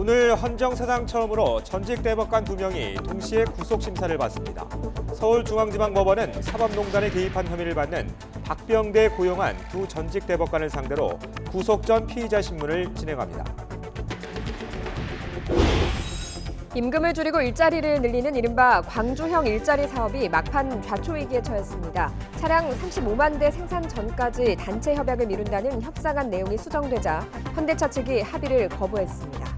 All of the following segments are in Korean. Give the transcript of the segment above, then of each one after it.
오늘 헌정사상 처음으로 전직 대법관 2명이 동시에 구속심사를 받습니다. 서울중앙지방법원은 사법농단에 개입한 혐의를 받는 박병대 고용한 두 전직 대법관을 상대로 구속 전 피의자 신문을 진행합니다. 임금을 줄이고 일자리를 늘리는 이른바 광주형 일자리 사업이 막판 좌초 위기에 처했습니다. 차량 35만 대 생산 전까지 단체 협약을 미룬다는 협상안 내용이 수정되자 현대차 측이 합의를 거부했습니다.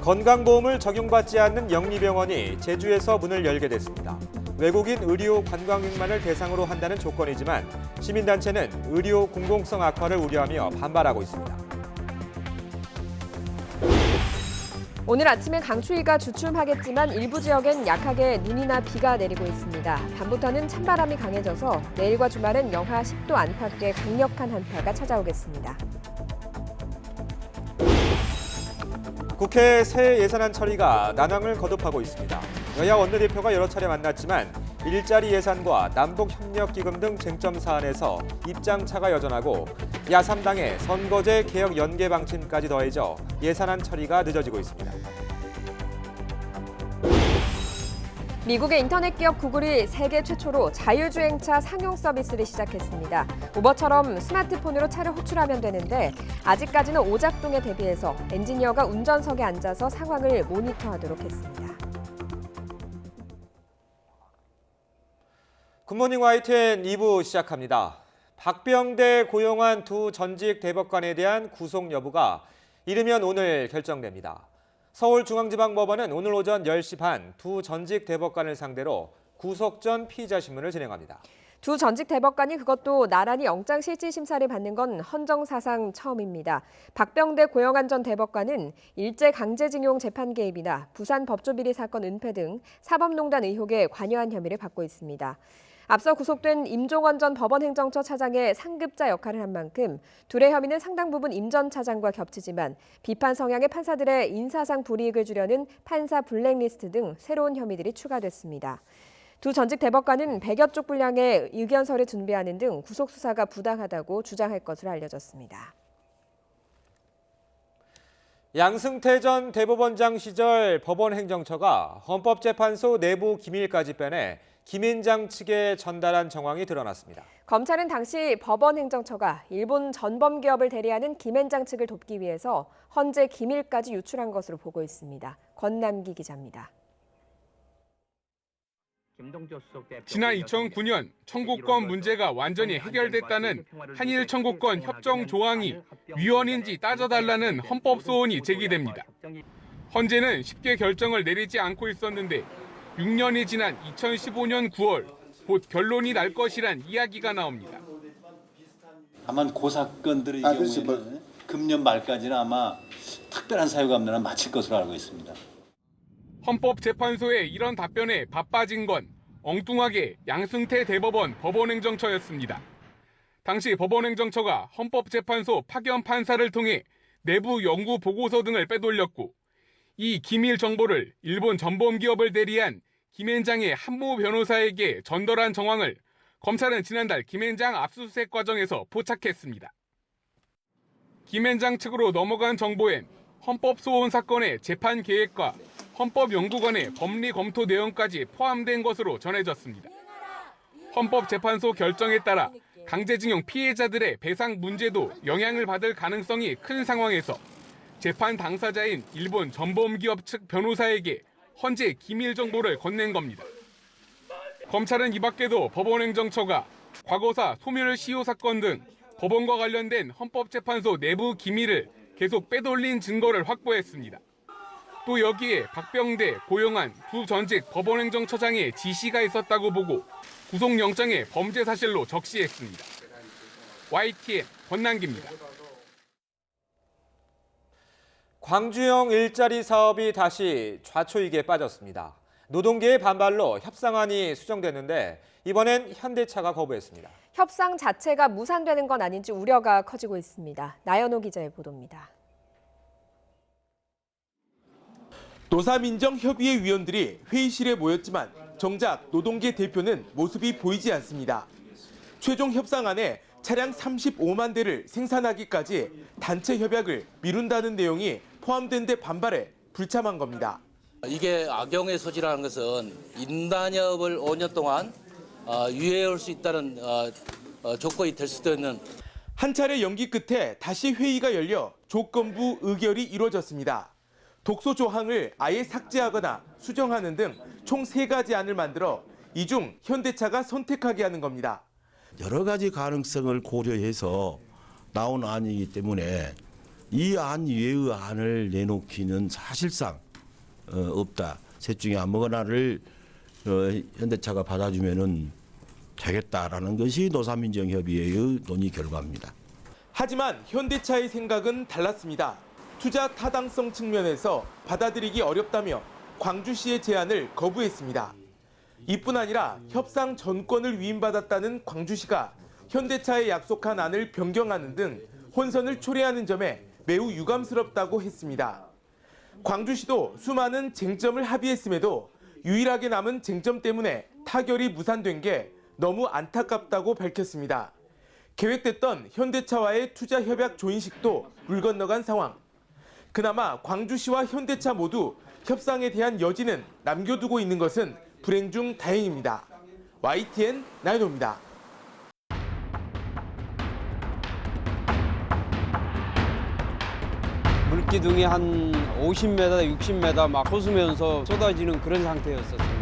건강보험을 적용받지 않는 영리병원이 제주에서 문을 열게 됐습니다. 외국인 의료 관광객만을 대상으로 한다는 조건이지만 시민단체는 의료 공공성 악화를 우려하며 반발하고 있습니다. 오늘 아침에 강추위가 주춤하겠지만 일부 지역엔 약하게 눈이나 비가 내리고 있습니다. 밤부터는 찬바람이 강해져서 내일과 주말은 영하 10도 안팎의 강력한 한파가 찾아오겠습니다. 국회 새 예산안 처리가 난항을 거듭하고 있습니다. 여야 원내대표가 여러 차례 만났지만 일자리 예산과 남북협력기금 등 쟁점 사안에서 입장차가 여전하고 야3당의 선거제 개혁 연계 방침까지 더해져 예산안 처리가 늦어지고 있습니다. 미국의 인터넷 기업 구글이 세계 최초로 자율주행차 상용 서비스를 시작했습니다. 우버처럼 스마트폰으로 차를 호출하면 되는데 아직까지는 오작동에 대비해서 엔지니어가 운전석에 앉아서 상황을 모니터하도록 했습니다. 굿모닝 YTN 2부 시작합니다. 박병대 고용한 두 전직 대법관에 대한 구속 여부가 이르면 오늘 결정됩니다. 서울중앙지방법원은 오늘 오전 10시 반 두 전직 대법관을 상대로 구속 전 피의자 신문을 진행합니다. 두 전직 대법관이 그것도 나란히 영장실질심사를 받는 건 헌정사상 처음입니다. 박병대 고영한 전 대법관은 일제강제징용 재판 개입이나 부산법조비리 사건 은폐 등 사법농단 의혹에 관여한 혐의를 받고 있습니다. 앞서 구속된 임종원 전 법원행정처 차장의 상급자 역할을 한 만큼 둘의 혐의는 상당 부분 임 전 차장과 겹치지만 비판 성향의 판사들의 인사상 불이익을 주려는 판사 블랙리스트 등 새로운 혐의들이 추가됐습니다. 두 전직 대법관은 100여 쪽 분량의 의견서를 준비하는 등 구속 수사가 부당하다고 주장할 것으로 알려졌습니다. 양승태 전 대법원장 시절 법원행정처가 헌법재판소 내부 기밀까지 빼내 김앤장 측에 전달한 정황이 드러났습니다. 검찰은 당시 법원행정처가 일본 전범기업을 대리하는 김앤장 측을 돕기 위해서 헌재 기밀까지 유출한 것으로 보고 있습니다. 권남기 기자입니다. 지난 2009년 청구권 문제가 완전히 해결됐다는 한일 청구권 협정 조항이 위헌인지 따져달라는 헌법 소원이 제기됩니다. 헌재는 쉽게 결정을 내리지 않고 있었는데 6년이 지난 2015년 9월 곧 결론이 날 것이란 이야기가 나옵니다. 다만 그 사건들의 경우에는 금년 말까지는 아마 특별한 사유감론은 마칠 것으로 알고 있습니다. 헌법재판소의 이런 답변에 바빠진 건 엉뚱하게 양승태 대법원 법원행정처였습니다. 당시 법원행정처가 헌법재판소 파견 판사를 통해 내부 연구 보고서 등을 빼돌렸고 이 기밀 정보를 일본 전범기업을 대리한 김앤장의 한모 변호사에게 전달한 정황을 검찰은 지난달 김앤장 압수수색 과정에서 포착했습니다. 김앤장 측으로 넘어간 정보엔 헌법소원 사건의 재판 계획과 헌법연구관의 법리 검토 내용까지 포함된 것으로 전해졌습니다. 헌법재판소 결정에 따라 강제징용 피해자들의 배상 문제도 영향을 받을 가능성이 큰 상황에서 재판 당사자인 일본 전범기업 측 변호사에게 헌재 기밀 정보를 건넨 겁니다. 검찰은 이 밖에도 법원행정처가 과거사 소멸시효 사건 등 법원과 관련된 헌법재판소 내부 기밀을 계속 빼돌린 증거를 확보했습니다. 또 여기에 박병대, 고영한 두 전직 법원행정처장의 지시가 있었다고 보고 구속영장에 범죄 사실로 적시했습니다. YTN 권남기입니다. 광주형 일자리 사업이 다시 좌초위기에 빠졌습니다. 노동계의 반발로 협상안이 수정됐는데 이번엔 현대차가 거부했습니다. 협상 자체가 무산되는 건 아닌지 우려가 커지고 있습니다. 나연호 기자의 보도입니다. 노사민정협의회 위원들이 회의실에 모였지만 정작 노동계 대표는 모습이 보이지 않습니다. 최종 협상안에 차량 35만 대를 생산하기까지 단체 협약을 미룬다는 내용이 포함된 데 반발해 불참한 겁니다. 이게 악용의 소지라는 것은 인단협을 5년 동안 유예할 수 있다는 조건이 될 수도 있는. 한 차례 연기 끝에 다시 회의가 열려 조건부 의결이 이루어졌습니다. 독소 조항을 아예 삭제하거나 수정하는 등 총 3가지 안을 만들어 이 중 현대차가 선택하게 하는 겁니다. 여러 가지 가능성을 고려해서 나온 안이기 때문에 이 안 이외의 안을 내놓기는 사실상 없다. 셋 중에 아무거나를 현대차가 받아주면은 되겠다라는 것이 노사민정협의회의 논의 결과입니다. 하지만 현대차의 생각은 달랐습니다. 투자 타당성 측면에서 받아들이기 어렵다며 광주시의 제안을 거부했습니다. 이뿐 아니라 협상 전권을 위임받았다는 광주시가 현대차에 약속한 안을 변경하는 등 혼선을 초래하는 점에 매우 유감스럽다고 했습니다. 광주시도 수많은 쟁점을 합의했음에도 유일하게 남은 쟁점 때문에 타결이 무산된 게 너무 안타깝다고 밝혔습니다. 계획됐던 현대차와의 투자 협약 조인식도 물 건너간 상황. 그나마 광주시와 현대차 모두 협상에 대한 여지는 남겨두고 있는 것은 불행 중 다행입니다. YTN 나연호입니다. 물기둥이 한 50m, 60m 막 솟으면서 쏟아지는 그런 상태였었습니다.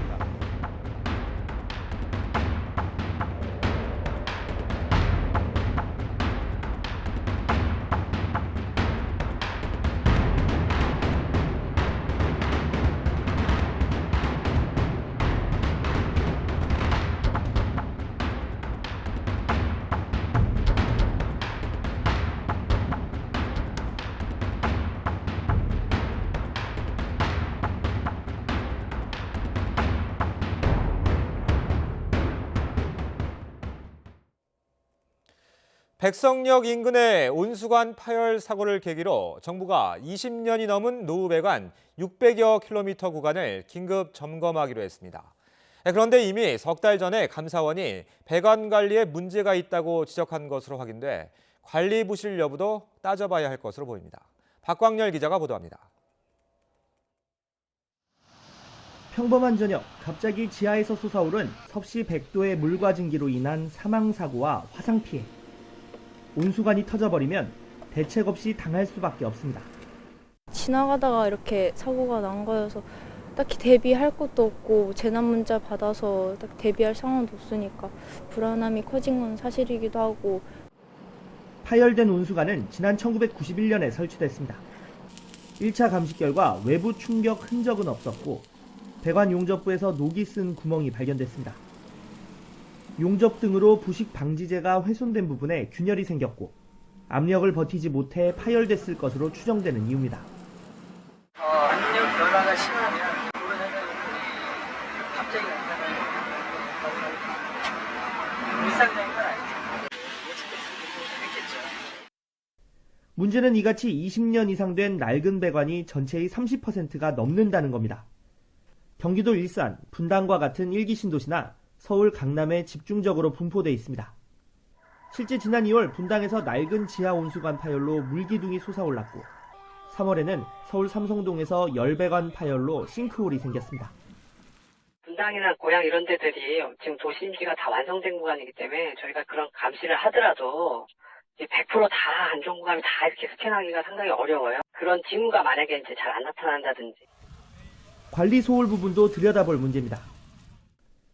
백석역 인근의 온수관 파열 사고를 계기로 정부가 20년이 넘은 노후배관 600여 킬로미터 구간을 긴급 점검하기로 했습니다. 그런데 이미 석 달 전에 감사원이 배관 관리에 문제가 있다고 지적한 것으로 확인돼 관리 부실 여부도 따져봐야 할 것으로 보입니다. 박광열 기자가 보도합니다. 평범한 저녁, 갑자기 지하에서 솟아오른 섭씨 100도의 물과 증기로 인한 사망사고와 화상 피해. 온수관이 터져버리면 대책 없이 당할 수밖에 없습니다. 지나가다가 이렇게 사고가 난 거여서 딱히 대비할 것도 없고 재난 문자 받아서 딱 대비할 상황도 없으니까 불안함이 커진 건 사실이기도 하고. 파열된 온수관은 지난 1991년에 설치됐습니다. 1차 감식 결과 외부 충격 흔적은 없었고 배관 용접부에서 녹이 쓴 구멍이 발견됐습니다. 용접 등으로 부식 방지제가 훼손된 부분에 균열이 생겼고 압력을 버티지 못해 파열됐을 것으로 추정되는 이유입니다. 압력 변화가 심하면 그런 현상이 갑자기 나타나는 일상적인 건 아니죠. 예측했겠죠. 문제는 이같이 20년 이상 된 낡은 배관이 전체의 30%가 넘는다는 겁니다. 경기도 일산, 분당과 같은 1기 신도시나 서울 강남에 집중적으로 분포돼 있습니다. 실제 지난 2월 분당에서 낡은 지하 온수관 파열로 물기둥이 솟아올랐고 3월에는 서울 삼성동에서 열배관 파열로 싱크홀이 생겼습니다. 분당이나 고양 이런 데들이 지금 도심지가 다 완성된 구간이기 때문에 저희가 그런 감시를 하더라도 100% 다 안전 구간이 다 이렇게 스캔하기가 상당히 어려워요. 그런 징후가 만약에 이제 잘 안 나타난다든지. 관리 소홀 부분도 들여다볼 문제입니다.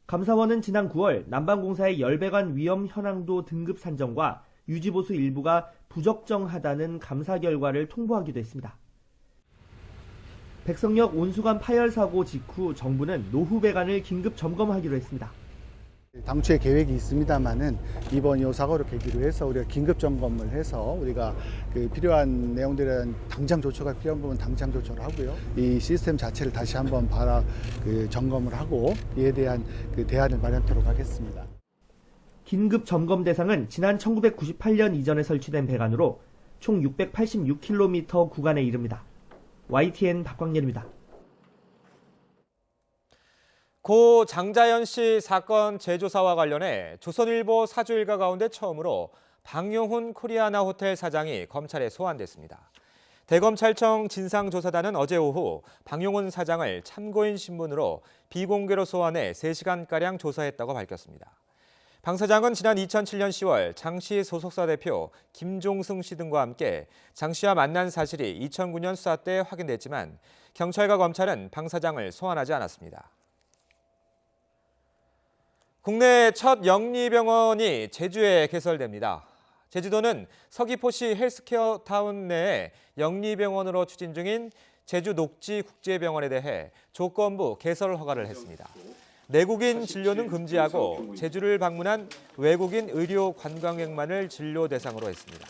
감사원은 지난 9월 남방공사의 열배관 위험 현황도 등급 산정과 유지보수 일부가 부적정하다는 감사 결과를 통보하기도 했습니다. 백석역 온수관 파열 사고 직후 정부는 노후 배관을 긴급 점검하기로 했습니다. 당초에 계획이 있습니다만은 이번 이 사고를 계기로 해서 우리가 긴급 점검을 해서 우리가 필요한 내용들은 당장 조처가 필요한 부분 당장 조처를 하고요. 이 시스템 자체를 다시 한번 점검을 하고 이에 대한 대안을 마련하도록 하겠습니다. 긴급 점검 대상은 지난 1998년 이전에 설치된 배관으로 총 686km 구간에 이릅니다. YTN 박광렬입니다. 고 장자연 씨 사건 재조사와 관련해 조선일보 사주 일가 가운데 처음으로 방용훈 코리아나 호텔 사장이 검찰에 소환됐습니다. 대검찰청 진상조사단은 어제 오후 방용훈 사장을 참고인 신분으로 비공개로 소환해 3시간가량 조사했다고 밝혔습니다. 방 사장은 지난 2007년 10월 장 씨 소속사 대표 김종승 씨 등과 함께 장 씨와 만난 사실이 2009년 수사 때 확인됐지만 경찰과 검찰은 방 사장을 소환하지 않았습니다. 국내 첫 영리병원이 제주에 개설됩니다. 제주도는 서귀포시 헬스케어 타운 내에 영리병원으로 추진 중인 제주 녹지국제병원에 대해 조건부 개설 허가를 했습니다. 내국인 진료는 금지하고 제주를 방문한 외국인 의료 관광객만을 진료 대상으로 했습니다.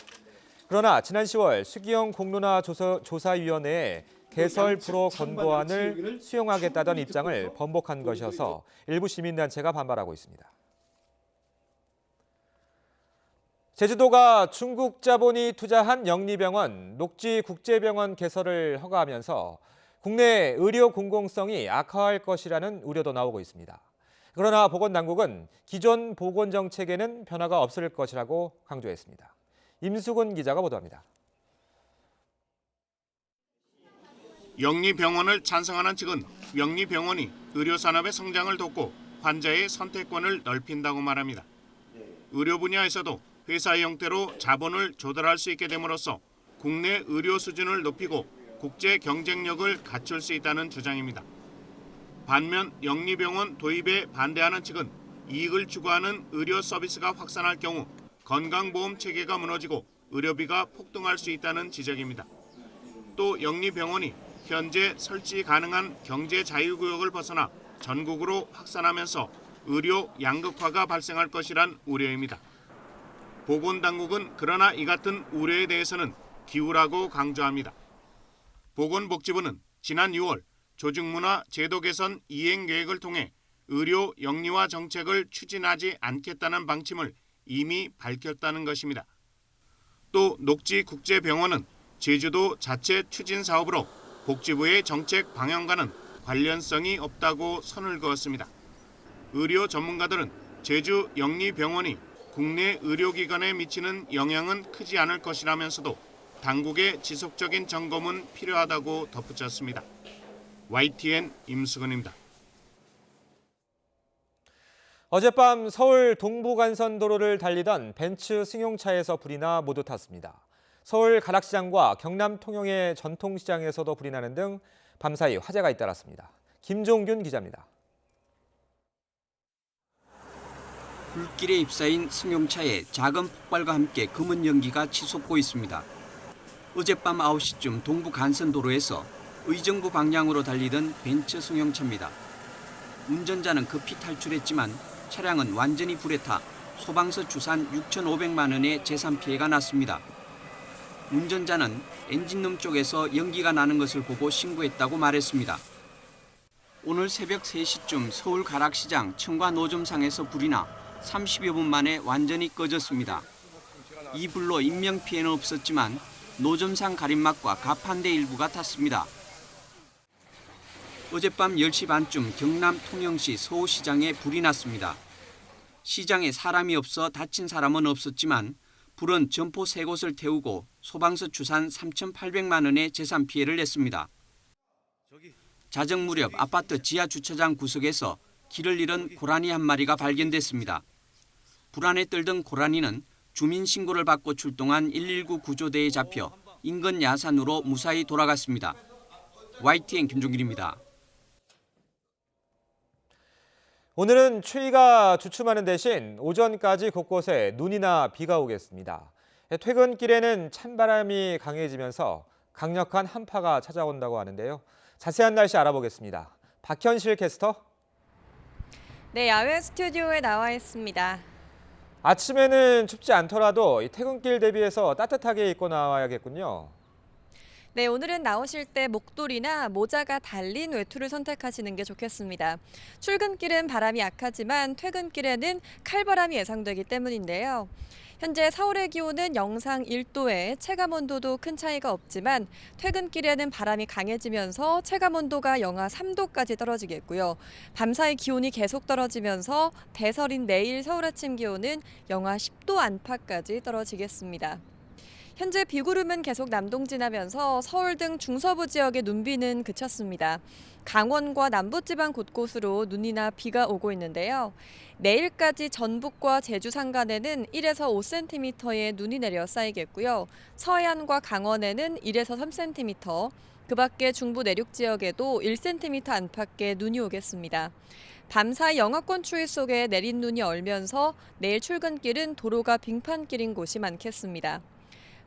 그러나 지난 10월 수기영 공론화 조사위원회에 개설 프로 권고안을 수용하겠다던 입장을 번복한 것이어서 일부 시민단체가 반발하고 있습니다. 제주도가 중국 자본이 투자한 영리병원, 녹지국제병원 개설을 허가하면서 국내 의료 공공성이 악화할 것이라는 우려도 나오고 있습니다. 그러나 보건당국은 기존 보건정책에는 변화가 없을 것이라고 강조했습니다. 임수근 기자가 보도합니다. 영리병원을 찬성하는 측은 영리병원이 의료산업의 성장을 돕고 환자의 선택권을 넓힌다고 말합니다. 의료 분야에서도 회사의 형태로 자본을 조달할 수 있게 됨으로써 국내 의료 수준을 높이고 국제 경쟁력을 갖출 수 있다는 주장입니다. 반면 영리병원 도입에 반대하는 측은 이익을 추구하는 의료 서비스가 확산할 경우 건강보험 체계가 무너지고 의료비가 폭등할 수 있다는 지적입니다. 또 영리병원이 현재 설치 가능한 경제 자유구역을 벗어나 전국으로 확산하면서 의료 양극화가 발생할 것이란 우려입니다. 보건당국은 그러나 이 같은 우려에 대해서는 기우라고 강조합니다. 보건복지부는 지난 6월 조직문화 제도 개선 이행 계획을 통해 의료 영리화 정책을 추진하지 않겠다는 방침을 이미 밝혔다는 것입니다. 또 녹지국제병원은 제주도 자체 추진 사업으로 복지부의 정책 방향과는 관련성이 없다고 선을 그었습니다. 의료 전문가들은 제주 영리병원이 국내 의료기관에 미치는 영향은 크지 않을 것이라면서도 당국의 지속적인 점검은 필요하다고 덧붙였습니다. YTN 임수근입니다. 어젯밤 서울 동부간선도로를 달리던 벤츠 승용차에서 불이 나 모두 탔습니다. 서울 가락시장과 경남 통영의 전통시장에서도 불이 나는 등 밤사이 화재가 잇따랐습니다. 김종균 기자입니다. 불길에 휩싸인 승용차에 작은 폭발과 함께 검은 연기가 치솟고 있습니다. 어젯밤 9시쯤 동부 간선도로에서 의정부 방향으로 달리던 벤츠 승용차입니다. 운전자는 급히 탈출했지만 차량은 완전히 불에 타 소방서 추산 6,500만 원의 재산 피해가 났습니다. 운전자는 엔진룸 쪽에서 연기가 나는 것을 보고 신고했다고 말했습니다. 오늘 새벽 3시쯤 서울 가락시장 청과 노점상에서 불이 나 30여 분 만에 완전히 꺼졌습니다. 이 불로 인명피해는 없었지만 노점상 가림막과 가판대 일부가 탔습니다. 어젯밤 10시 반쯤 경남 통영시 서호시장에 불이 났습니다. 시장에 사람이 없어 다친 사람은 없었지만 불은 점포 3곳을 태우고 소방서 추산 3,800만 원의 재산 피해를 냈습니다. 자정 무렵 아파트 지하 주차장 구석에서 길을 잃은 고라니 한 마리가 발견됐습니다. 불안에 떨던 고라니는 주민 신고를 받고 출동한 119 구조대에 잡혀 인근 야산으로 무사히 돌아갔습니다. YTN 김종길입니다. 오늘은 추위가 주춤하는 대신 오전까지 곳곳에 눈이나 비가 오겠습니다. 퇴근길에는 찬바람이 강해지면서 강력한 한파가 찾아온다고 하는데요. 자세한 날씨 알아보겠습니다. 박현실 캐스터. 네, 야외 스튜디오에 나와 있습니다. 아침에는 춥지 않더라도 퇴근길 대비해서 따뜻하게 입고 나와야겠군요. 네, 오늘은 나오실 때 목도리나 모자가 달린 외투를 선택하시는 게 좋겠습니다. 출근길은 바람이 약하지만 퇴근길에는 칼바람이 예상되기 때문인데요. 현재 서울의 기온은 영상 1도에 체감온도도 큰 차이가 없지만 퇴근길에는 바람이 강해지면서 체감온도가 영하 3도까지 떨어지겠고요. 밤사이 기온이 계속 떨어지면서 대설인 내일 서울 아침 기온은 영하 10도 안팎까지 떨어지겠습니다. 현재 비구름은 계속 남동진하면서 서울 등 중서부 지역의 눈비는 그쳤습니다. 강원과 남부지방 곳곳으로 눈이나 비가 오고 있는데요. 내일까지 전북과 제주 산간에는 1에서 5cm의 눈이 내려 쌓이겠고요. 서해안과 강원에는 1에서 3cm, 그 밖에 중부 내륙 지역에도 1cm 안팎의 눈이 오겠습니다. 밤사이 영하권 추위 속에 내린 눈이 얼면서 내일 출근길은 도로가 빙판길인 곳이 많겠습니다.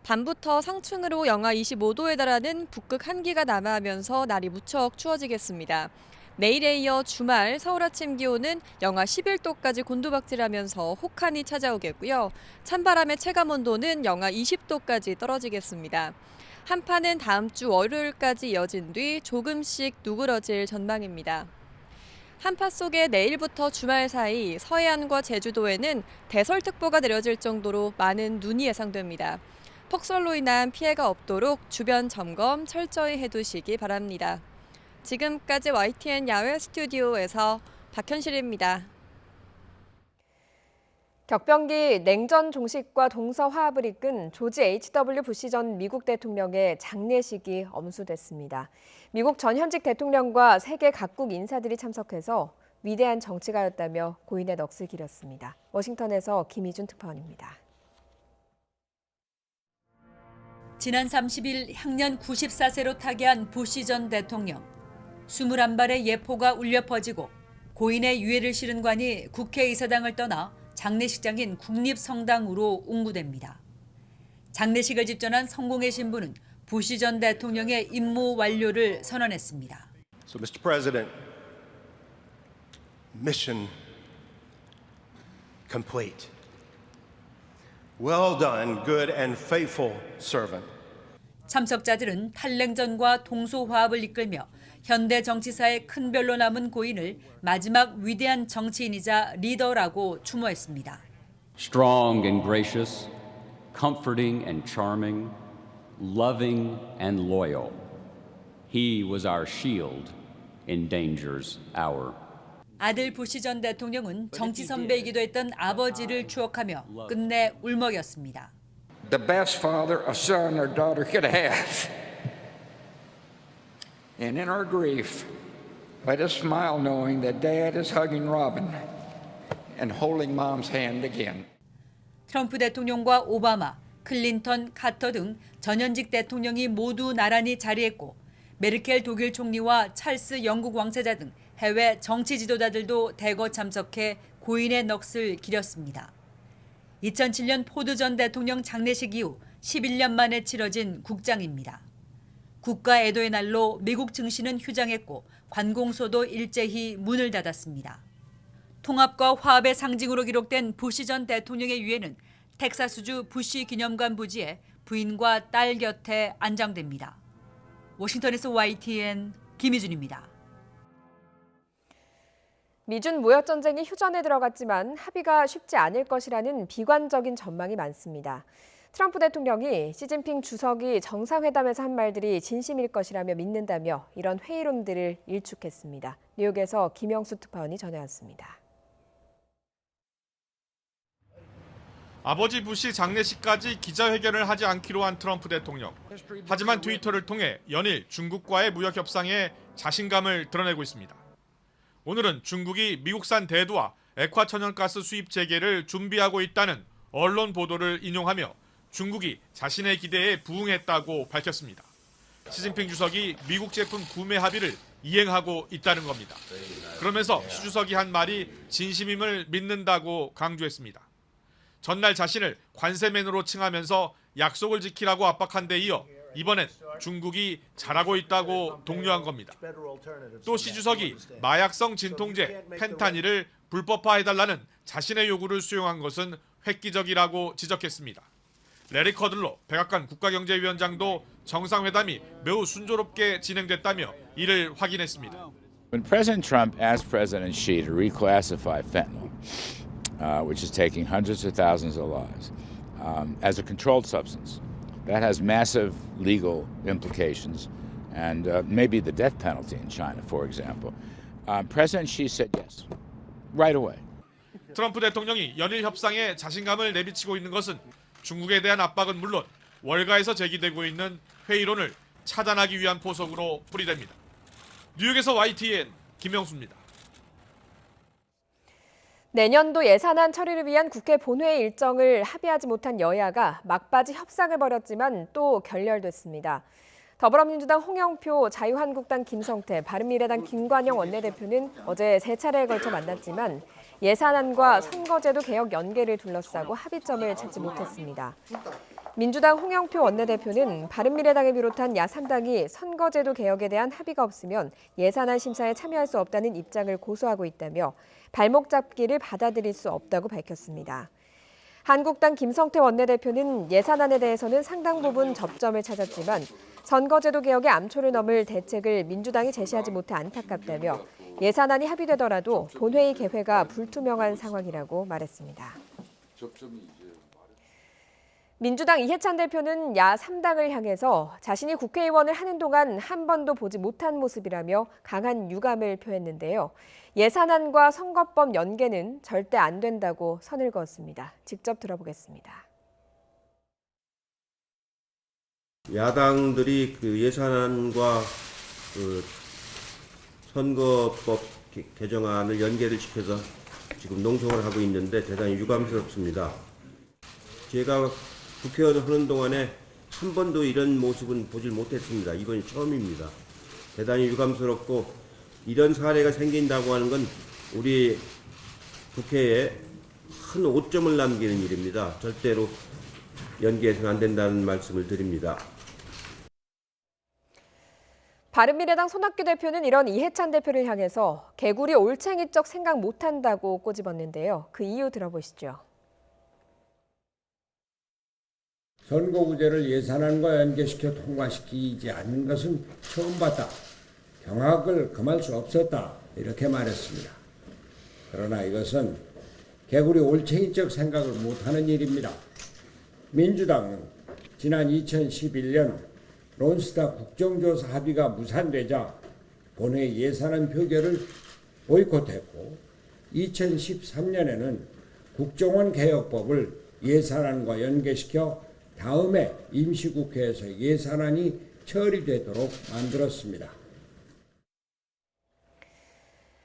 밤부터 상층으로 영하 25도에 달하는 북극 한기가 남하하면서 날이 무척 추워지겠습니다. 내일에 이어 주말 서울 아침 기온은 영하 11도까지 곤두박질하면서 혹한이 찾아오겠고요. 찬바람의 체감온도는 영하 20도까지 떨어지겠습니다. 한파는 다음 주 월요일까지 이어진 뒤 조금씩 누그러질 전망입니다. 한파 속에 내일부터 주말 사이 서해안과 제주도에는 대설특보가 내려질 정도로 많은 눈이 예상됩니다. 폭설로 인한 피해가 없도록 주변 점검 철저히 해두시기 바랍니다. 지금까지 YTN 야외 스튜디오에서 박현실입니다. 격변기 냉전 종식과 동서 화합을 이끈 조지 H.W. 부시 전 미국 대통령의 장례식이 엄수됐습니다. 미국 전 현직 대통령과 세계 각국 인사들이 참석해서 위대한 정치가였다며 고인의 넋을 기렸습니다. 워싱턴에서 김희준 특파원입니다. 지난 30일 향년 94세로 타계한 부시 전 대통령. 21발의 예포가 울려 퍼지고 고인의 유해를 실은 관이 국회의사당을 떠나 장례식장인 국립성당으로 옹구됩니다. 장례식을 집전한 성공회 신부는 부시 전 대통령의 임무 완료를 선언했습니다. So, Mr. President, mission complete. Well done, good and faithful servant. 참석자들은 탈냉전과 동소화합을 이끌며 현대 정치사의 큰 별로 남은 고인을 마지막 위대한 정치인이자 리더라고 추모했습니다. Strong and gracious, comforting and charming, loving and loyal. He was our shield in danger's hour. 아들 부시 전 대통령은 정치 선배이기도 했던 아버지를 추억하며 끝내 울먹였습니다. The best father a son or daughter could have. And in our grief, let us smile knowing that Dad is hugging Robin and holding Mom's hand again. 트럼프 대통령과 오바마, 클린턴, 카터 등 전현직 대통령이 모두 나란히 자리했고 메르켈 독일 총리와 찰스 영국 왕세자 등 해외 정치 지도자들도 대거 참석해 고인의 넋을 기렸습니다. 2007년 포드 전 대통령 장례식 이후 11년 만에 치러진 국장입니다. 국가 애도의 날로 미국 증시는 휴장했고 관공서도 일제히 문을 닫았습니다. 통합과 화합의 상징으로 기록된 부시 전 대통령의 유해는 텍사스주 부시 기념관 부지에 부인과 딸 곁에 안장됩니다. 워싱턴에서 YTN 김희준입니다. 미중 무역 전쟁이 휴전에 들어갔지만 합의가 쉽지 않을 것이라는 비관적인 전망이 많습니다. 트럼프 대통령이 시진핑 주석이 정상회담에서 한 말들이 진심일 것이라며 믿는다며 이런 회의론들을 일축했습니다. 뉴욕에서 김영수 특파원이 전해왔습니다. 아버지 부시 장례식까지 기자회견을 하지 않기로 한 트럼프 대통령. 하지만 트위터를 통해 연일 중국과의 무역 협상에 자신감을 드러내고 있습니다. 오늘은 중국이 미국산 대두와 액화 천연가스 수입 재개를 준비하고 있다는 언론 보도를 인용하며 중국이 자신의 기대에 부응했다고 밝혔습니다. 시진핑 주석이 미국 제품 구매 합의를 이행하고 있다는 겁니다. 그러면서 시 주석이 한 말이 진심임을 믿는다고 강조했습니다. 전날 자신을 관세맨으로 칭하면서 약속을 지키라고 압박한 데 이어 이번엔 중국이 잘하고 있다고 독려한 겁니다. 또 시 주석이 마약성 진통제 펜타닐을 불법화해달라는 자신의 요구를 수용한 것은 획기적이라고 지적했습니다. 레리 커들로 백악관 국가경제위원장도 정상회담이 매우 순조롭게 진행됐다며 이를 확인했습니다. When President Trump asked President Xi to reclassify fentanyl, which is taking hundreds of thousands of lives, as a controlled substance. That has massive legal implications and maybe the death penalty in China, for example. President Xi said yes, right away. 트럼프 대통령이 연일 협상에 자신감을 내비치고 있는 것은 중국에 대한 압박은 물론 월가에서 제기되고 있는 회의론을 차단하기 위한 포석으로 풀이됩니다. 뉴욕에서 YTN 김영수입니다. 내년도 예산안 처리를 위한 국회 본회의 일정을 합의하지 못한 여야가 막바지 협상을 벌였지만 또 결렬됐습니다. 더불어민주당 홍영표, 자유한국당 김성태, 바른미래당 김관영 원내대표는 어제 3차례에 걸쳐 만났지만 예산안과 선거제도 개혁 연계를 둘러싸고 합의점을 찾지 못했습니다. 민주당 홍영표 원내대표는 바른미래당을 비롯한 야3당이 선거제도 개혁에 대한 합의가 없으면 예산안 심사에 참여할 수 없다는 입장을 고수하고 있다며 발목 잡기를 받아들일 수 없다고 밝혔습니다. 한국당 김성태 원내대표는 예산안에 대해서는 상당 부분 접점을 찾았지만 선거제도 개혁의 암초를 넘을 대책을 민주당이 제시하지 못해 안타깝다며 예산안이 합의되더라도 본회의 개회가 불투명한 상황이라고 말했습니다. 민주당 이해찬 대표는 야3당을 향해서 자신이 국회의원을 하는 동안 한 번도 보지 못한 모습이라며 강한 유감을 표했는데요. 예산안과 선거법 연계는 절대 안 된다고 선을 그었습니다. 직접 들어보겠습니다. 야당들이 그 예산안과 그 선거법 개정안을 연계를 시켜서 지금 농성을 하고 있는데 대단히 유감스럽습니다. 제가 국회의원을 하는 동안에 한 번도 이런 모습은 보질 못했습니다. 이건 처음입니다. 대단히 유감스럽고 이런 사례가 생긴다고 하는 건 우리 국회에 큰 오점을 남기는 일입니다. 절대로 연기해서는 안 된다는 말씀을 드립니다. 바른미래당 손학규 대표는 이런 이해찬 대표를 향해서 개구리 올챙이적 생각 못한다고 꼬집었는데요. 그 이유 들어보시죠. 선거구제를 예산안과 연계시켜 통과시키지 않는 것은 처음 봤다. 경악을 금할 수 없었다. 이렇게 말했습니다. 그러나 이것은 개구리 올챙이적 생각을 못하는 일입니다. 민주당은 지난 2011년 론스타 국정조사 합의가 무산되자 본회의 예산안 표결을 보이콧했고 2013년에는 국정원 개혁법을 예산안과 연계시켜 다음해 임시국회에서 예산안이 처리되도록 만들었습니다.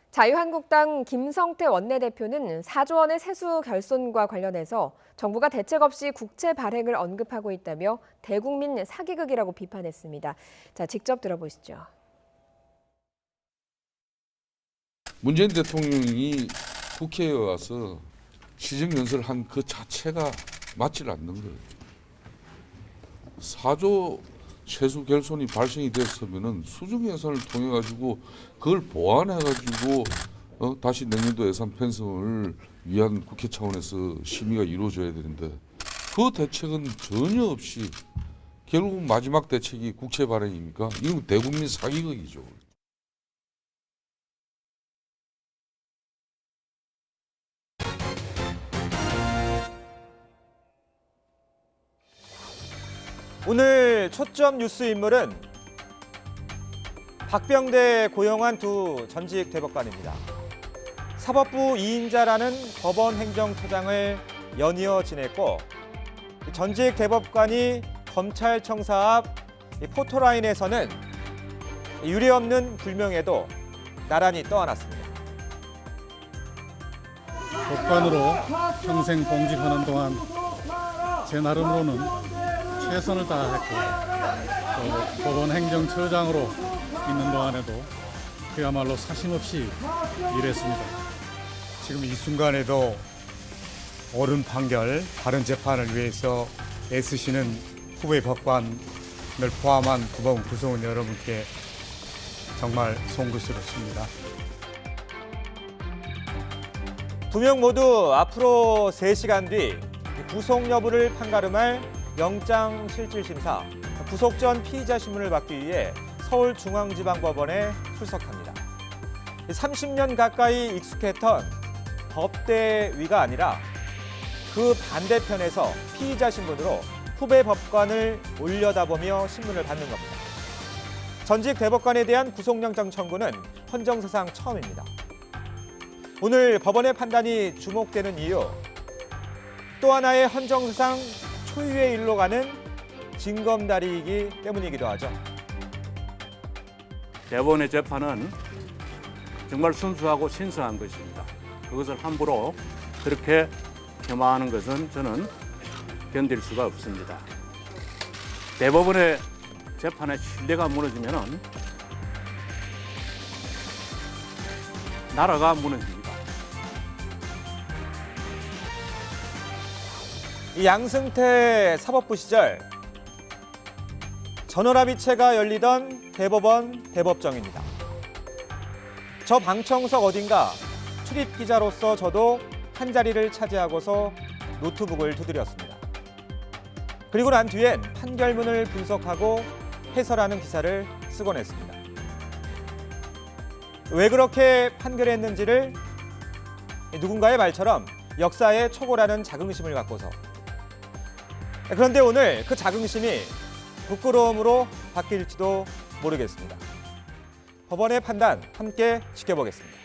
자유한국당 김성태 원내대표는 4조 원의 세수 결손과 관련해서 정부가 대책 없이 국채 발행을 언급하고 있다며 대국민 사기극이라고 비판했습니다. 자, 직접 들어보시죠. 문재인 대통령이 국회에 와서 시정연설을 한 그 자체가 맞질 않는 거예요. 4조 세수 결손이 발생이 됐으면은 수정 예산을 통해 가지고 그걸 보완해 가지고 다시 내년도 예산 편성을 위한 국회 차원에서 심의가 이루어져야 되는데 그 대책은 전혀 없이 결국 마지막 대책이 국채 발행입니까? 이건 대국민 사기극이죠. 오늘 초점 뉴스 인물은 박병대 고용한 두 전직 대법관입니다. 사법부 2인자라는 법원 행정처장을 연이어 지냈고 전직 대법관이 검찰청사 앞 포토라인에서는 유례없는 불명예도 나란히 떠안았습니다. 법관으로 평생 봉직하는 동안 제 나름으로는 최선을 다했고 또 법원 행정처장으로 있는 동안에도 그야말로 사심없이 일했습니다. 지금 이 순간에도 옳은 판결, 바른 재판을 위해서 애쓰시는 후배 법관을 포함한 법원 구성원 여러분께 정말 송구스럽습니다. 두 명 모두 앞으로 3시간 뒤 구속 여부를 판가름할 영장실질심사, 구속 전 피의자 신문을 받기 위해 서울중앙지방법원에 출석합니다. 30년 가까이 익숙했던 법대위가 아니라 그 반대편에서 피의자 신분으로 후배 법관을 올려다보며 신문을 받는 겁니다. 전직 대법관에 대한 구속영장 청구는 헌정사상 처음입니다. 오늘 법원의 판단이 주목되는 이유, 또 하나의 헌정사상 초유의 일로 가는 징검다리이기 때문이기도 하죠. 대법원의 재판은 정말 순수하고 신성한 것입니다. 그것을 함부로 그렇게 폄하하는 것은 저는 견딜 수가 없습니다. 대법원의 재판의 신뢰가 무너지면 나라가 무너집니다. 이 양승태 사법부 시절 전원합의체가 열리던 대법원 대법정입니다. 저 방청석 어딘가 출입 기자로서 저도 한 자리를 차지하고서 노트북을 두드렸습니다. 그리고 난 뒤엔 판결문을 분석하고 해설하는 기사를 쓰곤 했습니다. 왜 그렇게 판결했는지를 누군가의 말처럼 역사에 초고라는 자긍심을 갖고서, 그런데 오늘 그 자긍심이 부끄러움으로 바뀔지도 모르겠습니다. 법원의 판단 함께 지켜보겠습니다.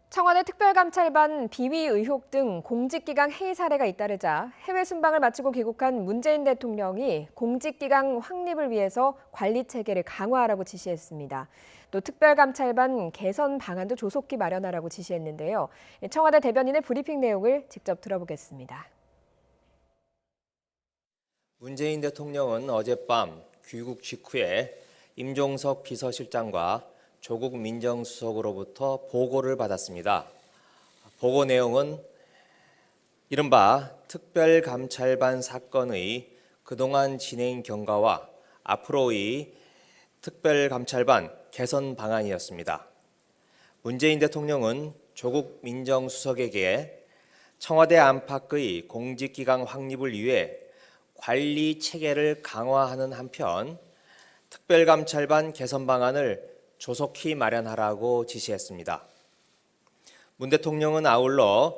청와대 특별감찰반 비위 의혹 등 공직기강 해이 사례가 잇따르자 해외 순방을 마치고 귀국한 문재인 대통령이 공직기강 확립을 위해서 관리 체계를 강화하라고 지시했습니다. 또 특별감찰반 개선 방안도 조속히 마련하라고 지시했는데요. 청와대 대변인의 브리핑 내용을 직접 들어보겠습니다. 문재인 대통령은 어젯밤 귀국 직후에 임종석 비서실장과 조국 민정수석으로부터 보고를 받았습니다. 보고 내용은 이른바 특별감찰반 사건의 그동안 진행 경과와 앞으로의 특별감찰반 개선 방안이었습니다. 문재인 대통령은 조국 민정수석에게 청와대 안팎의 공직기강 확립을 위해 관리 체계를 강화하는 한편 특별감찰반 개선 방안을 조속히 마련하라고 지시했습니다. 문 대통령은 아울러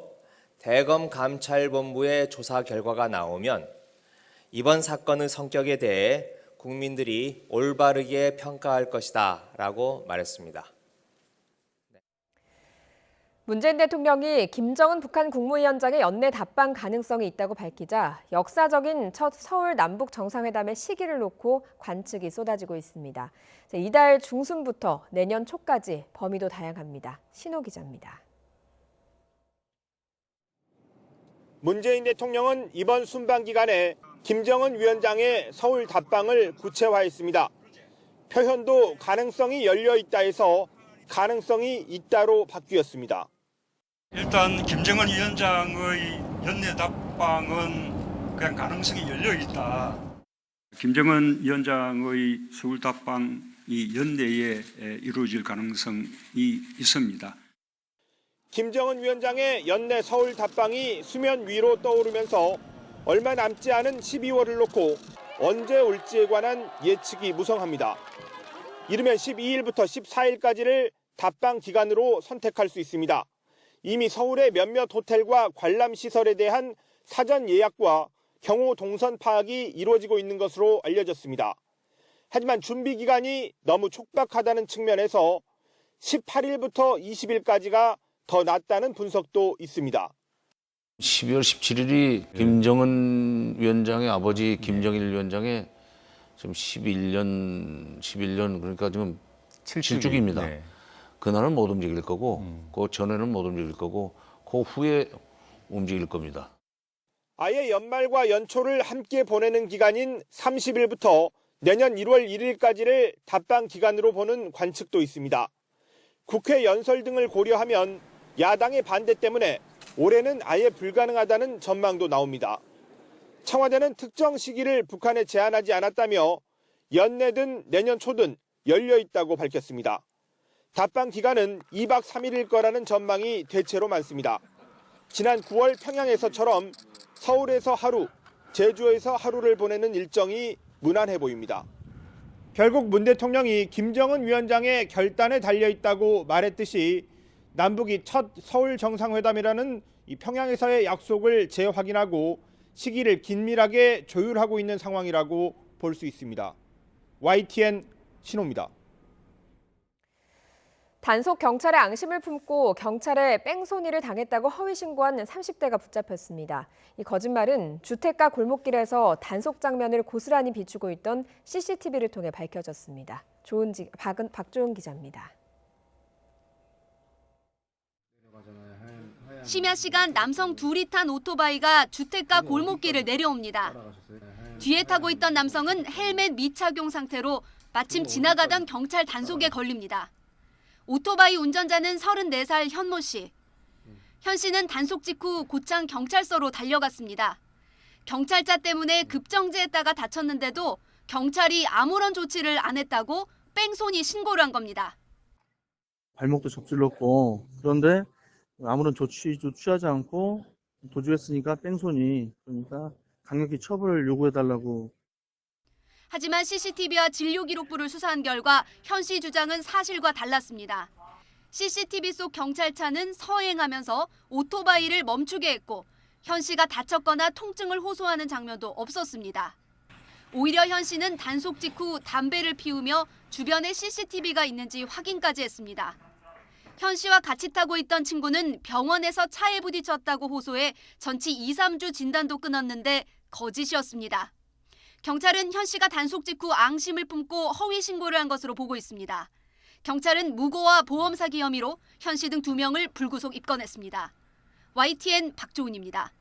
대검감찰본부의 조사 결과가 나오면 이번 사건의 성격에 대해 국민들이 올바르게 평가할 것이다 라고 말했습니다. 문재인 대통령이 김정은 북한 국무위원장의 연내 답방 가능성이 있다고 밝히자 역사적인 첫 서울 남북 정상회담의 시기를 놓고 관측이 쏟아지고 있습니다. 이달 중순부터 내년 초까지 범위도 다양합니다. 신호 기자입니다. 문재인 대통령은 이번 순방 기간에 김정은 위원장의 서울 답방을 구체화했습니다. 표현도 가능성이 열려 있다 해서 가능성이 있다로 바뀌었습니다. 일단 김정은 위원장의 연내 답방은 그냥 가능성이 열려 있다. 김정은 위원장의 서울 답방이 연내에 이루어질 가능성이 있습니다. 김정은 위원장의 연내 서울 답방이 수면 위로 떠오르면서 얼마 남지 않은 12월을 놓고 언제 올지에 관한 예측이 무성합니다. 이르면 12일부터 14일까지를 답방 기간으로 선택할 수 있습니다. 이미 서울의 몇몇 호텔과 관람시설에 대한 사전 예약과 경호 동선 파악이 이루어지고 있는 것으로 알려졌습니다. 하지만 준비 기간이 너무 촉박하다는 측면에서 18일부터 20일까지가 더 낫다는 분석도 있습니다. 12월 17일이 김정은 위원장의 아버지 김정일 위원장의 지금 11년 그러니까 지금 7주기입니다. 네. 그날은 못 움직일 거고 그 전에는 못 움직일 거고 그 후에 움직일 겁니다. 아예 연말과 연초를 함께 보내는 기간인 30일부터 내년 1월 1일까지를 답방 기간으로 보는 관측도 있습니다. 국회 연설 등을 고려하면 야당의 반대 때문에 올해는 아예 불가능하다는 전망도 나옵니다. 청와대는 특정 시기를 북한에 제한하지 않았다며 연내든 내년 초든 열려 있다고 밝혔습니다. 답방 기간은 2박 3일일 거라는 전망이 대체로 많습니다. 지난 9월 평양에서처럼 서울에서 하루, 제주에서 하루를 보내는 일정이 무난해 보입니다. 결국 문 대통령이 김정은 위원장의 결단에 달려있다고 말했듯이 남북이 첫 서울 정상회담이라는 이 평양에서의 약속을 재확인하고 시기를 긴밀하게 조율하고 있는 상황이라고 볼 수 있습니다. YTN 신호입니다. 단속 경찰의 앙심을 품고 경찰에 뺑소니를 당했다고 허위 신고한 30대가 붙잡혔습니다. 이 거짓말은 주택가 골목길에서 단속 장면을 고스란히 비추고 있던 CCTV를 통해 밝혀졌습니다. 박조은 기자입니다. 심야 시간 남성 둘이 탄 오토바이가 주택가 골목길을 내려옵니다. 뒤에 타고 있던 남성은 헬멧 미착용 상태로 마침 지나가던 경찰 단속에 걸립니다. 오토바이 운전자는 34살 현모 씨. 현 씨는 단속 직후 곧장 경찰서로 달려갔습니다. 경찰차 때문에 급정지했다가 다쳤는데도 경찰이 아무런 조치를 안 했다고 뺑소니 신고를 한 겁니다. 발목도 접질렀고 그런데 아무런 조치도 취하지 않고 도주했으니까 뺑소니, 그러니까 강력히 처벌을 요구해달라고. 하지만 CCTV와 진료기록부를 수사한 결과 현 씨 주장은 사실과 달랐습니다. CCTV 속 경찰차는 서행하면서 오토바이를 멈추게 했고 현 씨가 다쳤거나 통증을 호소하는 장면도 없었습니다. 오히려 현 씨는 단속 직후 담배를 피우며 주변에 CCTV가 있는지 확인까지 했습니다. 현 씨와 같이 타고 있던 친구는 병원에서 차에 부딪혔다고 호소해 전치 2, 3주 진단도 끊었는데 거짓이었습니다. 경찰은 현 씨가 단속 직후 앙심을 품고 허위 신고를 한 것으로 보고 있습니다. 경찰은 무고와 보험 사기 혐의로 현 씨 등 2명을 불구속 입건했습니다. YTN 박조은입니다.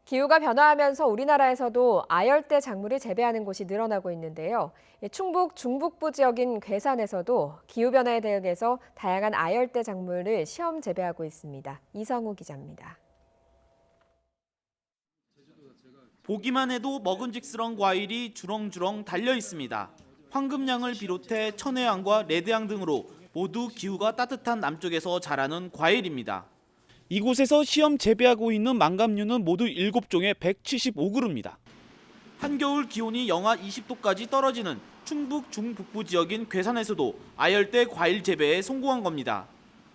기후가 변화하면서 우리나라에서도 아열대 작물을 재배하는 곳이 늘어나고 있는데요. 충북 중북부 지역인 괴산에서도 기후변화에 대응해서 다양한 아열대 작물을 시험 재배하고 있습니다. 이성우 기자입니다. 보기만 해도 먹음직스러운 과일이 주렁주렁 달려 있습니다. 황금향을 비롯해 천혜향과 레드향 등으로 모두 기후가 따뜻한 남쪽에서 자라는 과일입니다. 이곳에서 시험 재배하고 있는 망감류는 모두 7종에 175그루입니다. 한겨울 기온이 영하 20도까지 떨어지는 충북 중북부 지역인 괴산에서도 아열대 과일 재배에 성공한 겁니다.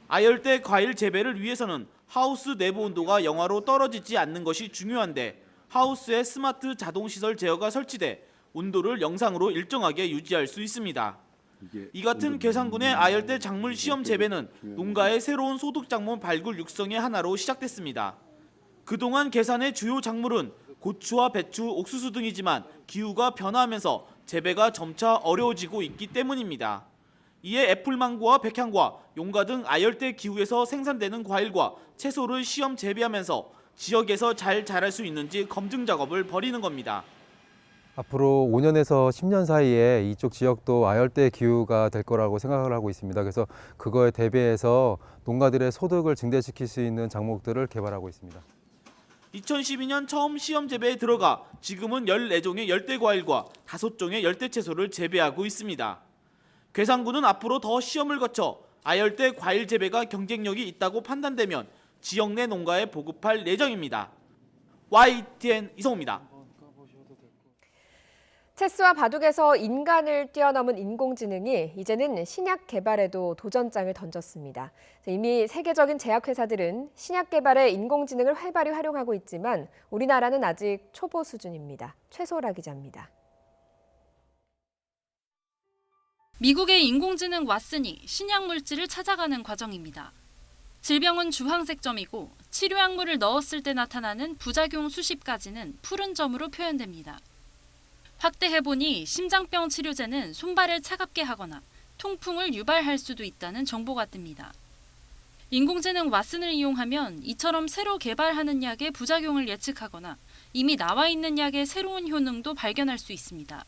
아열대 과일 재배를 위해서는 하우스 내부 온도가 영하로 떨어지지 않는 것이 중요한데 하우스에 스마트 자동시설 제어가 설치돼 온도를 영상으로 일정하게 유지할 수 있습니다. 이 같은 괴산군의 아열대 작물 시험 재배는 농가의 새로운 소득작물 발굴 육성의 하나로 시작됐습니다. 그동안 괴산의 주요 작물은 고추와 배추, 옥수수 등이지만 기후가 변화하면서 재배가 점차 어려워지고 있기 때문입니다. 이에 애플망고와 백향과 용과 등 아열대 기후에서 생산되는 과일과 채소를 시험 재배하면서 지역에서 잘 자랄 수 있는지 검증 작업을 벌이는 겁니다. 앞으로 5년에서 10년 사이에 이쪽 지역도 아열대 기후가 될 거라고 생각을 하고 있습니다. 그래서 그거에 대비해서 농가들의 소득을 증대시킬 수 있는 작목들을 개발하고 있습니다. 2012년 처음 시험 재배에 들어가 지금은 14종의 열대과일과 5종의 열대채소를 재배하고 있습니다. 괴산군은 앞으로 더 시험을 거쳐 아열대 과일 재배가 경쟁력이 있다고 판단되면 지역 내 농가에 보급할 예정입니다. YTN 이성우입니다. 체스와 바둑에서 인간을 뛰어넘은 인공지능이 이제는 신약 개발에도 도전장을 던졌습니다. 이미 세계적인 제약회사들은 신약 개발에 인공지능을 활발히 활용하고 있지만 우리나라는 아직 초보 수준입니다. 최소라 기자입니다. 미국의 인공지능 왓슨이 신약 물질을 찾아가는 과정입니다. 질병은 주황색점이고 치료약물을 넣었을 때 나타나는 부작용 수십가지는 푸른 점으로 표현됩니다. 확대해보니 심장병 치료제는 손발을 차갑게 하거나 통풍을 유발할 수도 있다는 정보가 뜹니다. 인공지능 왓슨을 이용하면 이처럼 새로 개발하는 약의 부작용을 예측하거나 이미 나와 있는 약의 새로운 효능도 발견할 수 있습니다.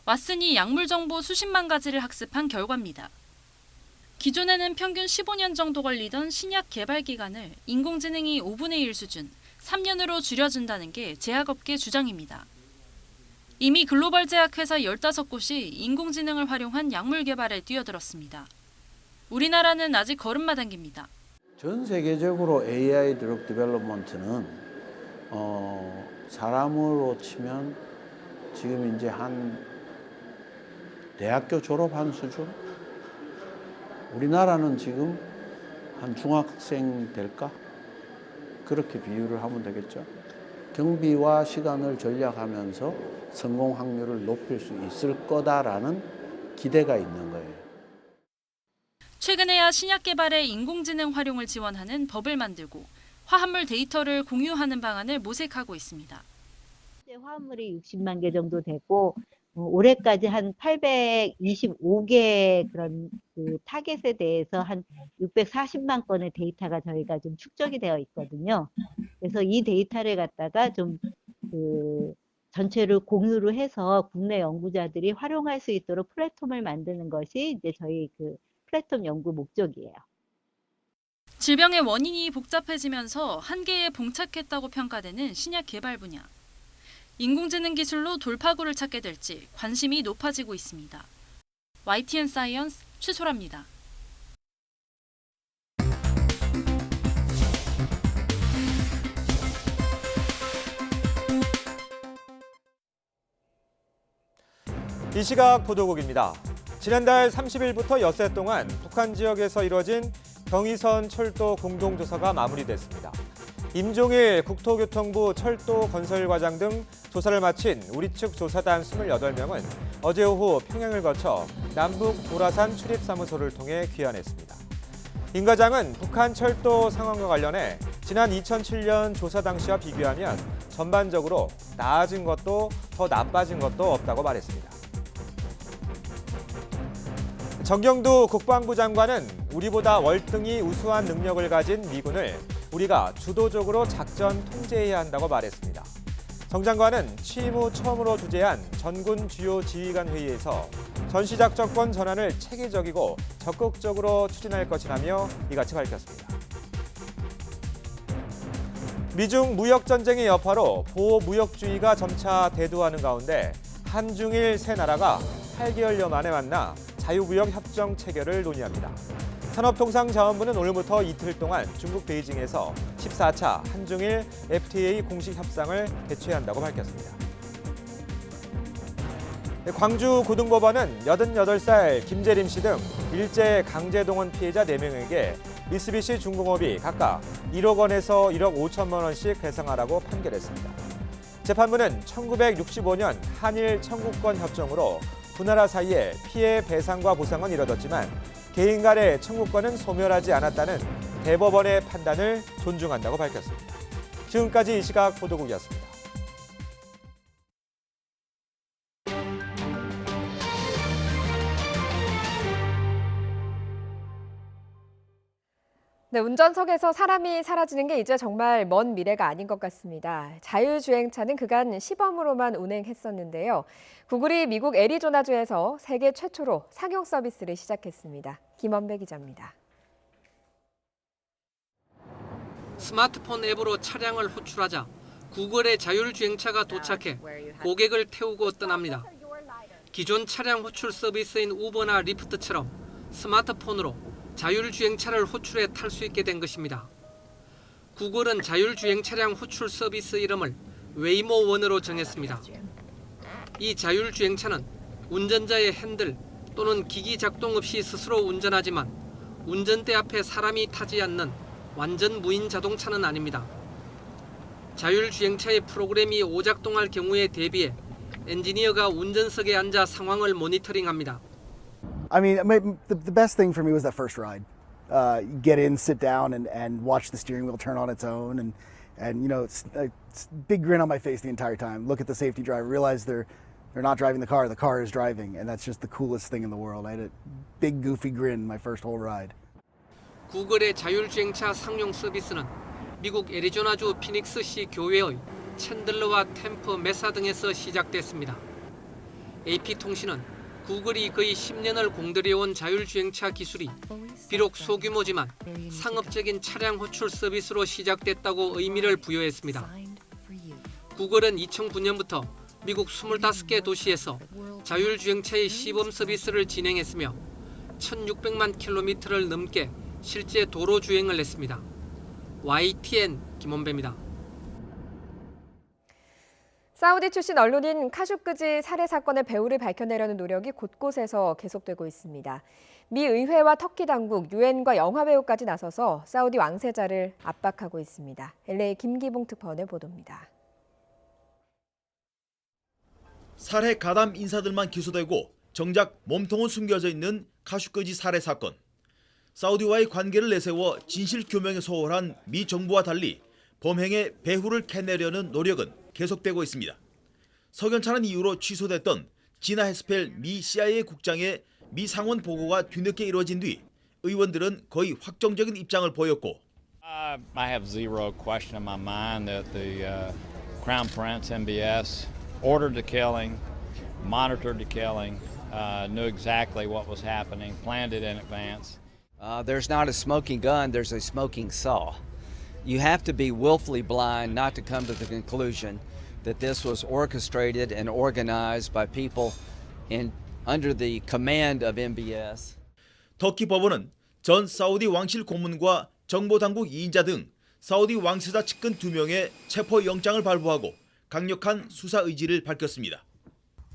왓슨이 약물 정보 수십만 가지를 학습한 결과입니다. 기존에는 평균 15년 정도 걸리던 신약 개발 기간을 인공지능이 5분의 1 수준, 3년으로 줄여준다는 게 제약업계 주장입니다. 이미 글로벌 제약회사 15곳이 인공지능을 활용한 약물 개발에 뛰어들었습니다. 우리나라는 아직 걸음마당깁니다. 전 세계적으로 AI 드럭 디벨롭먼트는 사람으로 치면 지금 이제 한 대학교 졸업한 수준? 우리나라는 지금 한 중학생 될까? 그렇게 비유를 하면 되겠죠. 경비와 시간을 절약하면서 성공 확률을 높일 수 있을 거다라는 기대가 있는 거예요. 최근에야 신약 개발에 인공지능 활용을 지원하는 법을 만들고 화합물 데이터를 공유하는 방안을 모색하고 있습니다. 화합물이 60만 개 정도 되고 올해까지 한 825개 그런 그 타겟에 대해서 한 640만 건의 데이터가 저희가 좀 축적이 되어 있거든요. 그래서 이 데이터를 갖다가 좀 그 전체를 공유를 해서 국내 연구자들이 활용할 수 있도록 플랫폼을 만드는 것이 이제 저희 그 플랫폼 연구 목적이에요. 질병의 원인이 복잡해지면서 한계에 봉착했다고 평가되는 신약 개발 분야. 인공지능 기술로 돌파구를 찾게 될지 관심이 높아지고 있습니다. YTN 사이언스 최소라입니다. 이 시각 보도국입니다. 지난달 30일부터 엿새 동안 북한 지역에서 이뤄진 경의선 철도 공동조사가 마무리됐습니다. 임종일 국토교통부 철도건설과장 등 조사를 마친 우리 측 조사단 28명은 어제 오후 평양을 거쳐 남북 보라산 출입사무소를 통해 귀환했습니다. 임 과장은 북한 철도 상황과 관련해 지난 2007년 조사 당시와 비교하면 전반적으로 나아진 것도 더 나빠진 것도 없다고 말했습니다. 정경두 국방부 장관은 우리보다 월등히 우수한 능력을 가진 미군을 우리가 주도적으로 작전 통제해야 한다고 말했습니다. 정 장관은 취임 후 처음으로 주재한 전군 주요 지휘관 회의에서 전시작전권 전환을 체계적이고 적극적으로 추진할 것이라며 이같이 밝혔습니다. 미중 무역전쟁의 여파로 보호무역주의가 점차 대두하는 가운데 한중일 세 나라가 8개월여 만에 만나 자유무역 협정 체결을 논의합니다. 산업통상자원부는 오늘부터 이틀 동안 중국 베이징에서 14차 한중일 FTA 공식 협상을 개최한다고 밝혔습니다. 광주 고등법원은 88살 김재림 씨 등 일제 강제동원 피해자 4명에게 미쓰비시 중공업이 각각 1억 원에서 1억 5천만 원씩 배상하라고 판결했습니다. 재판부는 1965년 한일 청구권 협정으로 두 나라 사이에 피해 배상과 보상은 이뤄졌지만 개인 간의 청구권은 소멸하지 않았다는 대법원의 판단을 존중한다고 밝혔습니다. 지금까지 이 시각 보도국이었습니다. 네, 운전석에서 사람이 사라지는 게 이제 정말 먼 미래가 아닌 것 같습니다. 자율주행차는 그간 시범으로만 운행했었는데요. 구글이 미국 애리조나주에서 세계 최초로 상용 서비스를 시작했습니다. 김원배 기자입니다. 스마트폰 앱으로 차량을 호출하자 구글의 자율주행차가 도착해 고객을 태우고 떠납니다. 기존 차량 호출 서비스인 우버나 리프트처럼 스마트폰으로 자율주행차를 호출해 탈 수 있게 된 것입니다. 구글은 자율주행 차량 호출 서비스 이름을 웨이모1으로 정했습니다. 이 자율주행차는 운전자의 핸들 또는 기기 작동 없이 스스로 운전하지만 운전대 앞에 사람이 타지 않는 완전 무인 자동차는 아닙니다. 자율주행차의 프로그램이 오작동할 경우에 대비해 엔지니어가 운전석에 앉아 상황을 모니터링합니다. I mean, the best thing for me was that first ride. Get in, sit down, and watch the steering wheel turn on its own, and you know, it's a big grin on my face the entire time. Look at the safety driver, realize they're not driving the car is driving, and that's just the coolest thing in the world. I had a big goofy grin my first whole ride. 구글의 자율주행차 상용 서비스는 미국 애리조나주 피닉스시 교외의 챈들러와 템프, 메사 등에서 시작됐습니다. AP통신은 구글이 거의 10년을 공들여온 자율주행차 기술이 비록 소규모지만 상업적인 차량 호출 서비스로 시작됐다고 의미를 부여했습니다. 구글은 2009년부터 미국 25개 도시에서 자율주행차의 시범 서비스를 진행했으며 1,600만 킬로미터를 넘게 실제 도로 주행을 했습니다. YTN 김원배입니다. 사우디 출신 언론인 카슈끄지 살해 사건의 배후를 밝혀내려는 노력이 곳곳에서 계속되고 있습니다. 미 의회와 터키 당국, 유엔과 영화배우까지 나서서 사우디 왕세자를 압박하고 있습니다. LA 김기봉 특파원의 보도입니다. 살해 가담 인사들만 기소되고 정작 몸통은 숨겨져 있는 카슈끄지 살해 사건. 사우디와의 관계를 내세워 진실 규명에 소홀한 미 정부와 달리 범행의 배후를 캐내려는 노력은 계속되고 있습니다. 석연찮은 이유로 취소됐던 지나 헤스펠 미 CIA 국장의 미 상원 보고가 뒤늦게 이루어진 뒤 의원들은 거의 확정적인 입장을 보였고 I have zero question in my mind that the Crown Prince MBS ordered the killing, monitored the killing, knew exactly what was happening, planned it in advance. There's not a smoking gun, there's a smoking saw. You have to be willfully blind not to come to the conclusion that this was orchestrated and organized by people under the command of MBS. 터키 법원은 전 사우디 왕실 고문과 정보당국 2인자 등 사우디 왕세자 측근 2명의 체포 영장을 발부하고 강력한 수사 의지를 밝혔습니다.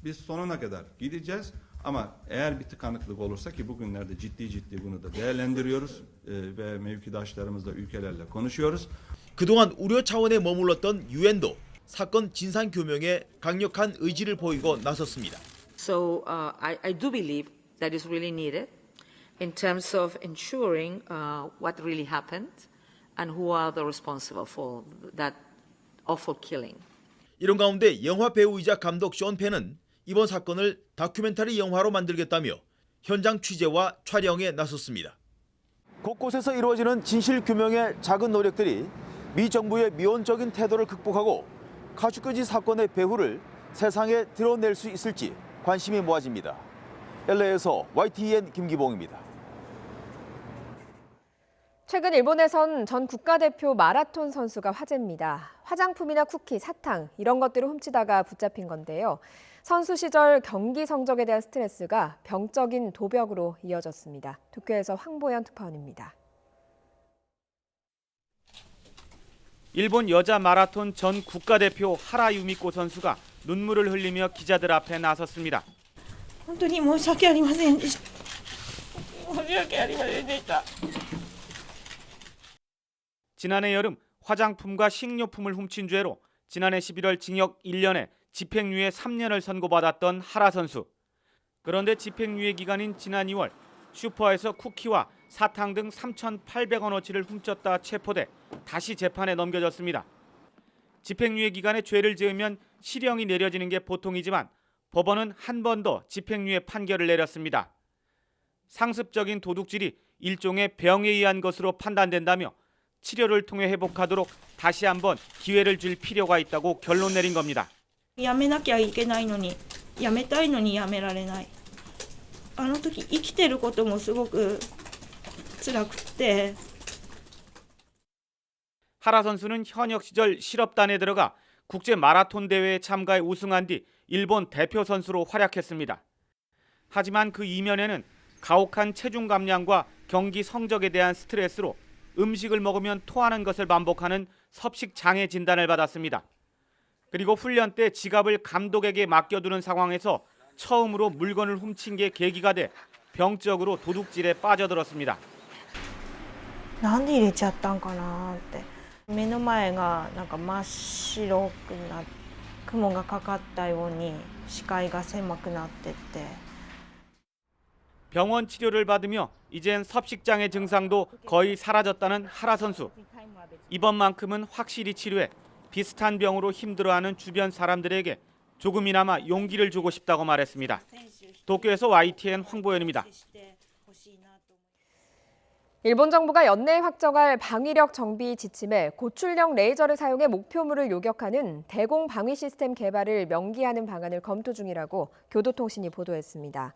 Biz sonuna kadar gideceğiz ama eğer bir tıkanıklık olursa ki bugünlerde ciddi bunu da değerlendiriyoruz ve mevkidaşlarımızla ülkelerle konuşuyoruz. 그동안 우려 차원에 머물렀던 유엔도 사건 진상 규명에 강력한 의지를 보이고 나섰습니다. So I do believe that is really needed in terms of ensuring what really happened and who are the responsible for that awful killing. 이런 가운데 영화 배우이자 감독 션 펜은 이번 사건을 다큐멘터리 영화로 만들겠다며 현장 취재와 촬영에 나섰습니다. 곳곳에서 이루어지는 진실 규명의 작은 노력들이 미 정부의 미온적인 태도를 극복하고 카슈끄지 사건의 배후를 세상에 드러낼 수 있을지 관심이 모아집니다. LA에서 YTN 김기봉입니다. 최근 일본에선 전 국가대표 마라톤 선수가 화제입니다. 화장품이나 쿠키, 사탕 이런 것들을 훔치다가 붙잡힌 건데요. 선수 시절 경기 성적에 대한 스트레스가 병적인 도벽으로 이어졌습니다. 도쿄에서 황보현 특파원입니다. 일본 여자 마라톤 전 국가대표 하라 유미코 선수가 눈물을 흘리며 기자들 앞에 나섰습니다. 本当に申し訳ありませんでした。申し訳ありませんでした。 지난해 여름 화장품과 식료품을 훔친 죄로 지난해 11월 징역 1년에 집행유예 3년을 선고받았던 하라 선수. 그런데 집행유예 기간인 지난 2월 슈퍼에서 쿠키와 사탕 등 3,800원어치를 훔쳤다 체포돼 다시 재판에 넘겨졌습니다. 집행유예 기간에 죄를 지으면 실형이 내려지는 게 보통이지만 법원은 한 번 더 집행유예 판결을 내렸습니다. 상습적인 도둑질이 일종의 병에 의한 것으로 판단된다며 치료를 통해 회복하도록 다시 한번 기회를 줄 필요가 있다고 결론 내린 겁니다. やめなきゃいけないのに、やめたいのにやめられない。あの時生きてることもすごく辛くて。 하라 선수는 현역 시절 실업단에 들어가 국제 마라톤 대회에 참가해 우승한 뒤 일본 대표 선수로 활약했습니다. 하지만 그 이면에는 가혹한 체중 감량과 경기 성적에 대한 스트레스로 음식을 먹으면 토하는 것을 반복하는 섭식 장애 진단을 받았습니다. 그리고 훈련 때 지갑을 감독에게 맡겨두는 상황에서 처음으로 물건을 훔친 게 계기가 돼 병적으로 도둑질에 빠져들었습니다. なんで入れちゃったんかなって。目の前がなんか真っ白くな、雲がかかったように視界が狭くなってって。 병원 치료를 받으며 이젠 섭식장애 증상도 거의 사라졌다는 하라 선수. 이번만큼은 확실히 치료해 비슷한 병으로 힘들어하는 주변 사람들에게 조금이나마 용기를 주고 싶다고 말했습니다. 도쿄에서 YTN 황보현입니다. 일본 정부가 연내에 확정할 방위력 정비 지침에 고출력 레이저를 사용해 목표물을 요격하는 대공 방위 시스템 개발을 명기하는 방안을 검토 중이라고 교도통신이 보도했습니다.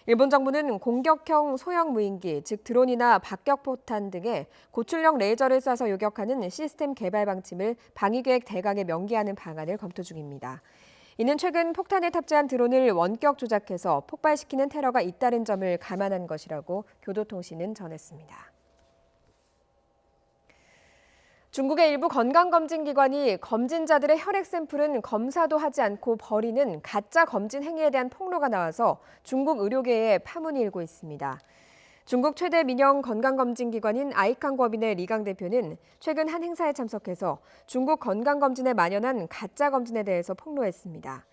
일본 정부는 공격형 소형 무인기, 즉 드론이나 박격포탄 등의 고출력 레이저를 쏴서 요격하는 시스템 개발 방침을 방위계획 대강에 명기하는 방안을 검토 중입니다. 이는 최근 폭탄을 탑재한 드론을 원격 조작해서 폭발시키는 테러가 잇따른 점을 감안한 것이라고 교도통신은 전했습니다. 중국의 일부 건강검진기관이 검진자들의 혈액 샘플은 검사도 하지 않고 버리는 가짜 검진 행위에 대한 폭로가 나와서 중국 의료계에 파문이 일고 있습니다. 중국 최대 민영 건강검진기관인 아이캉법인의 리강 대표는 최근 한 행사에 참석해서 중국 건강검진에 만연한 가짜 검진에 대해서 폭로했습니다.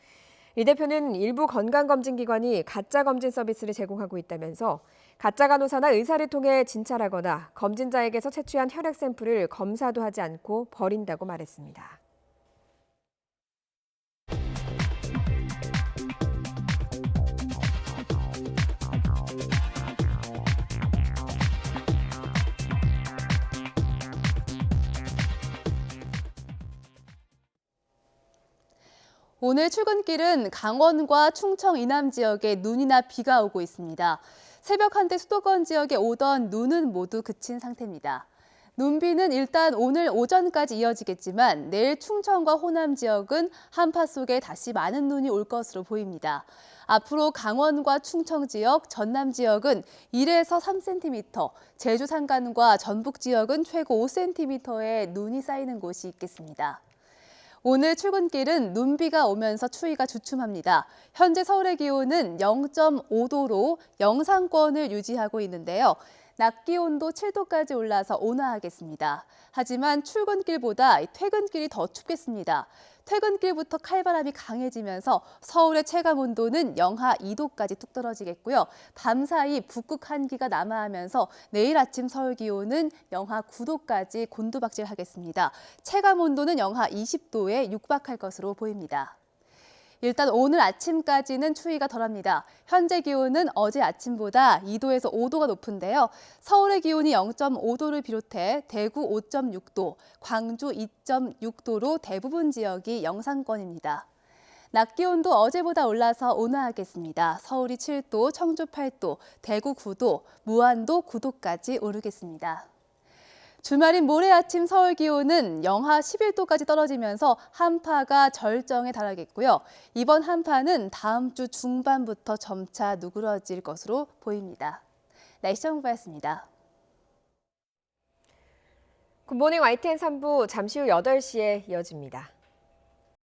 리 대표는 일부 건강검진기관이 가짜 검진 서비스를 제공하고 있다면서 가짜 간호사나 의사를 통해 진찰하거나 검진자에게서 채취한 혈액 샘플을 검사도 하지 않고 버린다고 말했습니다. 오늘 출근길은 강원과 충청 이남 지역에 눈이나 비가 오고 있습니다. 새벽 한때 수도권 지역에 오던 눈은 모두 그친 상태입니다. 눈비는 일단 오늘 오전까지 이어지겠지만 내일 충청과 호남 지역은 한파 속에 다시 많은 눈이 올 것으로 보입니다. 앞으로 강원과 충청 지역, 전남 지역은 1에서 3cm, 제주 산간과 전북 지역은 최고 5cm의 눈이 쌓이는 곳이 있겠습니다. 오늘 출근길은 눈비가 오면서 추위가 주춤합니다. 현재 서울의 기온은 0.5도로 영상권을 유지하고 있는데요. 낮 기온도 7도까지 올라서 온화하겠습니다. 하지만 출근길보다 퇴근길이 더 춥겠습니다. 퇴근길부터 칼바람이 강해지면서 서울의 체감 온도는 영하 2도까지 뚝 떨어지겠고요. 밤사이 북극 한기가 남하하면서 내일 아침 서울 기온은 영하 9도까지 곤두박질하겠습니다. 체감 온도는 영하 20도에 육박할 것으로 보입니다. 일단 오늘 아침까지는 추위가 덜합니다. 현재 기온은 어제 아침보다 2도에서 5도가 높은데요. 서울의 기온이 0.5도를 비롯해 대구 5.6도, 광주 2.6도로 대부분 지역이 영상권입니다. 낮 기온도 어제보다 올라서 온화하겠습니다. 서울이 7도, 청주 8도, 대구 9도, 무안도 9도까지 오르겠습니다. 주말인 모레 아침 서울 기온은 영하 11도까지 떨어지면서 한파가 절정에 달하겠고요. 이번 한파는 다음 주 중반부터 점차 누그러질 것으로 보입니다. 날씨 정보였습니다. 굿모닝 YTN 3부 잠시 후 8시에 이어집니다.